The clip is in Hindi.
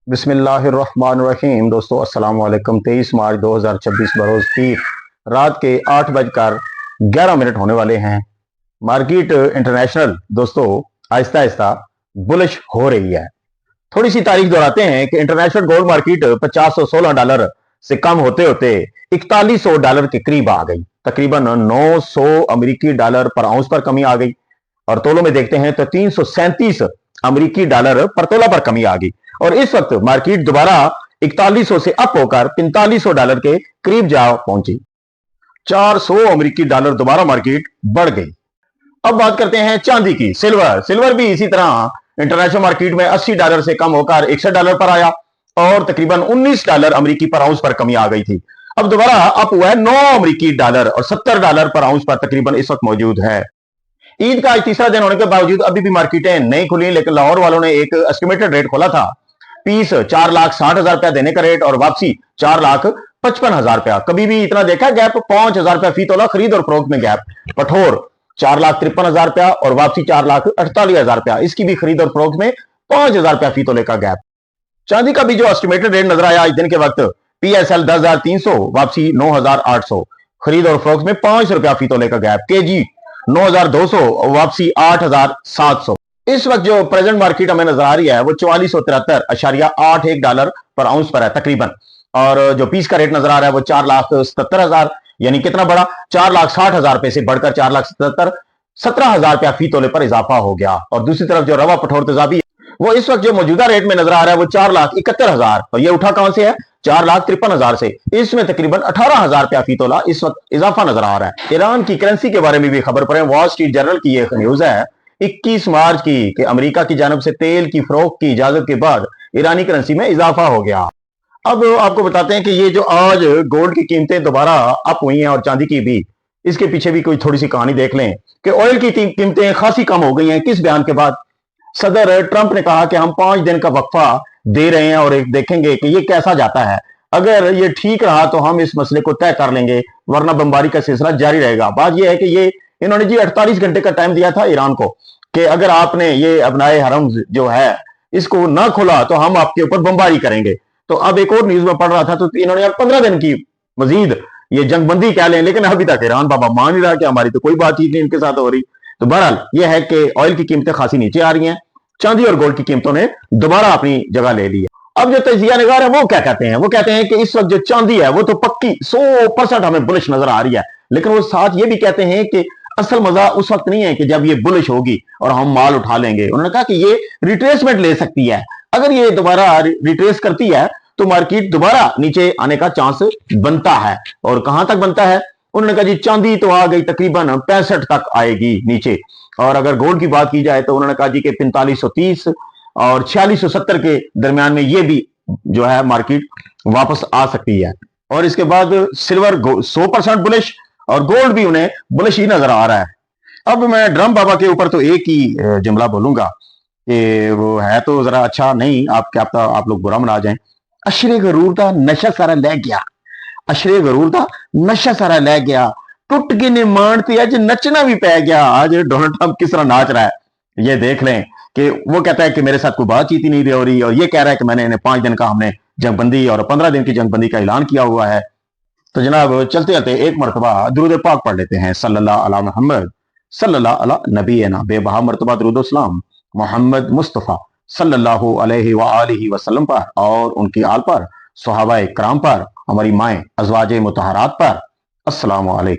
बिस्मिल्लाहिर्रहमानिर्रहीम। दोस्तों अस्सलाम वालेकुम। 23 मार्च 2026 बरोज पीर रात के 8:11 होने वाले हैं। मार्केट इंटरनेशनल दोस्तों आहिस्ता आहिस्ता बुलिश हो रही है। थोड़ी सी तारीख दोहराते हैं कि इंटरनेशनल गोल्ड मार्केट $516 से कम होते होते $4100 के करीब आ गई। तकरीबन 900 अमेरिकी डॉलर पर आउंस पर कमी आ गई और तोलों में देखते हैं तो 337 अमेरिकी डॉलर पर तोला पर कमी आ गई और इस वक्त मार्केट दोबारा 4100 से अप होकर $4500 के करीब जा पहुंची। 400 अमेरिकी डॉलर दोबारा मार्केट बढ़ गई। अब बात करते हैं चांदी की। सिल्वर भी इसी तरह इंटरनेशनल मार्केट में $80 से कम होकर $61 पर आया और तकरीबन $19 अमेरिकी पर आउंस पर कमी आ गई थी। अब दोबारा अप हुआ है 9 अमेरिकी डॉलर और $70 पर आउंस पर तकरीबन इस वक्त मौजूद है। ईद का आज तीसरा दिन होने के बावजूद अभी भी मार्केटें नहीं खुली, लेकिन लाहौर वालों ने एक एस्टिमेटेड रेट खोला था। पीस 4,60,000 रुपया देने का रेट और वापसी 4,55,000 रुपया। कभी भी इतना देखा गैप? 5,000 रुपया फी तोला खरीद और फरोख्त में गैप। कठोर 4,53,000 रुपया और वापसी 4,48,000 रुपया। इसकी भी खरीद और फरोख्त में 5,000 रुपया फी तोले का गैप। चांदी का भी जो एस्टिमेटेड रेट नजर आया आज दिन के वक्त, PSL 10,300, वापसी 9,800, खरीद और फरोख्त में 5 रुपया फी तोले का गैप। KG 9,200, वापसी 8,700। इस वक्त जो प्रेजेंट मार्केट हमें नजर आ रही है वो $4473.81 पर आउंस पर है तकरीबन, और जो पीस का रेट नजर आ रहा है वो 4,77,000, यानी कितना बड़ा, 4,60,000 रुपए से बढ़कर 4,77,000, 17,000 रुपया फी तोले पर इजाफा हो गया। और दूसरी तरफ जो रवा पठोर तेजाबी वो इस वक्त जो मौजूदा रेट में नजर आ रहा है वो 4,71,000, और ये उठा कहां से है? 4,53,000 से। इसमें तकरीबन 18,000 रुपया फी तोला इस वक्त इजाफा नजर आ रहा है। ईरान की करेंसी के बारे में भी खबर पड़े। वॉल स्ट्रीट जर्नल की यह न्यूज है 21 मार्च की कि अमेरिका की जानब से तेल की फरोख्त की इजाजत के बाद ईरानी करेंसी में इजाफा हो गया। अब आपको बताते हैं कि ये जो आज गोल्ड की कीमतें दोबारा अप हुई हैं और चांदी की भी, इसके पीछे भी कोई थोड़ी सी कहानी देख लें कि ऑयल की कीमतें खासी कम हो गई हैं। किस बयान के बाद? सदर ट्रंप ने कहा कि हम 5 दिन का वक्फा दे रहे हैं और देखेंगे कि ये कैसा जाता है। अगर ये ठीक रहा तो हम इस मसले को तय कर लेंगे, वरना बमबारी का सिलसिला जारी रहेगा। बात यह है कि ये इन्होंने जी 48 घंटे का टाइम दिया था ईरान को कि अगर आपने ये अपनाए हरम जो है इसको ना खोला तो हम आपके ऊपर बमबारी करेंगे। तो अब एक और न्यूज में पढ़ रहा था तो इन्होंने यार 15 दिन की मजीद ये जंगबंदी कह लें, लेकिन अभी तक ईरान बाबा मान ही रहा कि हमारी तो कोई बातचीत नहीं इनके साथ हो रही। तो बहरहाल यह है कि ऑयल की कीमतें खासी नीचे आ रही हैं, चांदी और गोल्ड की कीमतों ने दोबारा अपनी जगह ले ली है। अब जो तजिया निगार है वो क्या कहते हैं? वो कहते हैं कि इस वक्त जो चांदी है वो तो पक्की 100% हमें बुलिश नजर आ रही है, लेकिन वो साथ ये भी कहते हैं कि असल मजा उस वक्त नहीं है कि जब ये बुलिश होगी और हम माल उठा लेंगे। उन्होंने कहा कि ये रिट्रेसमेंट ले सकती है। अगर ये दोबारा रिट्रेस करती है तो मार्केट दोबारा नीचे आने का चांस बनता है। और कहां तक बनता है? उन्होंने कहा जी चांदी तो आ गई तकरीबन 65 तक आएगी नीचे, और अगर गोल्ड की बात की जाए तो उन्होंने कहा जी कि 4530 और 4670 के दरमियान में ये भी जो है मार्केट वापस आ सकती है। और इसके बाद सिल्वर 100% बुलिश और गोल्ड भी उन्हें बुलिश ही नजर आ रहा है। अब मैं ड्रम बाबा के ऊपर तो एक ही जुमला बोलूंगा कि वो है तो जरा अच्छा नहीं, आप लोग बुरा मना जाएं। अशरे गरूर का नशा सारा ले गया, अशरे गरूर का नशा सारा ले गया, टुट के ने मानते आज नचना भी पै गया। आज डोनाल्ड ट्रंप किस तरह नाच रहा है ये देख लें कि वो कहता है कि मेरे साथ कोई बातचीत ही नहीं हो रही, और ये कह रहा है कि मैंने इन्हें 5 दिन का हमने जंगबंदी और 15 दिन की जंगबंदी का ऐलान किया हुआ है। तो जनाब चलते चलते एक मरतबा दुरूद पाक पढ़ लेते हैं। सल्लल्लाहु अला मुहम्मद सल्लल्लाहु अला नबीना, बेबहा मरतबा दुरूद सलाम मोहम्मद मुस्तफ़ा सल्लल्लाहु अलैहि व आलिहि वसल्लम पर और उनकी आल पर, सहाबाए कराम पर, हमारी माएँ अज़वाजे मुतहरात पर। अस्सलामु अलैकुम।